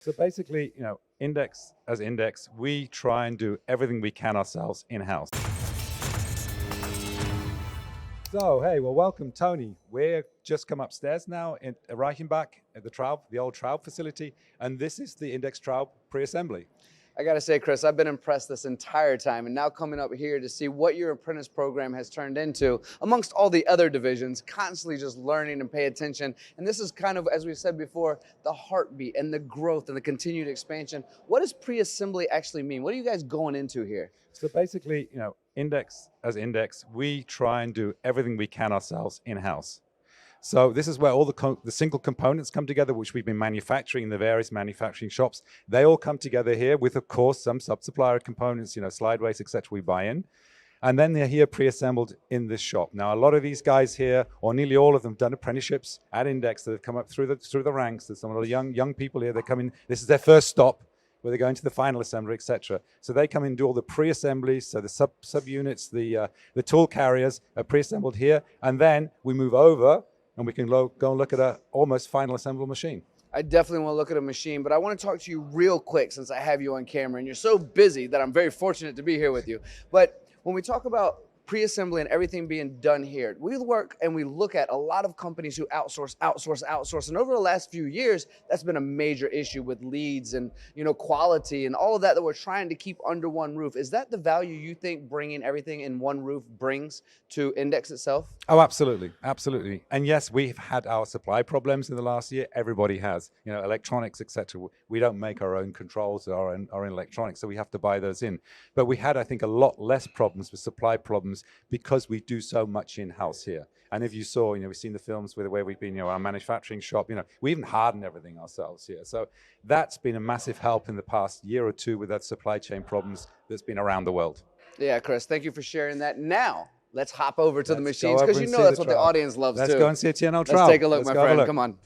So basically, Index as Index, we try and do everything we can ourselves in-house. So, hey, well, welcome, Tony. We're just come upstairs now in Reichenbach at the old Traub facility, and this is the Index Traub pre-assembly. I gotta say, Chris, I've been impressed this entire time, and now coming up here to see what your apprentice program has turned into amongst all the other divisions, constantly just learning and pay attention. And this is kind of, as we said before, the heartbeat and the growth and the continued expansion. What does pre-assembly actually mean? What are you guys going into here? So basically, Index as Index, we try and do everything we can ourselves in-house. So this is where all the single components come together, which we've been manufacturing in the various manufacturing shops. They all come together here with, of course, some sub-supplier components, slideways, etc. we buy in. And then they're here pre-assembled in this shop. Now, a lot of these guys here, or nearly all of them, done apprenticeships at Index that have come up through the ranks. There's some of the young people here. They come in. This is their first stop, where they're going to the final assembly, etc. So they come in and do all the pre-assemblies. So the subunits, the tool carriers are pre-assembled here, and then we move over, and we can go and look at a almost final assembled machine. I definitely want to look at a machine, but I want to talk to you real quick since I have you on camera, and you're so busy that I'm very fortunate to be here with you. But when we talk about pre-assembly and everything being done here, we work and we look at a lot of companies who outsource. And over the last few years, that's been a major issue with leads and quality and all of that we're trying to keep under one roof. Is that the value you think bringing everything in one roof brings to Index itself? Oh, absolutely. Absolutely. And yes, we've had our supply problems in the last year. Everybody has, electronics, etc. We don't make our own controls or our own electronics, so we have to buy those in. But we had, I think, a lot less problems with supply problems because we do so much in-house here. And if you saw, we've seen the films with the way we've been, our manufacturing shop, we even harden everything ourselves here. So that's been a massive help in the past year or two with that supply chain problems that's been around the world. Yeah, Chris, thank you for sharing that. Now, let's hop over to the machines, because that's what the audience loves too. Let's go and see a TNL Traub. Let's take a look, my friend. Come on.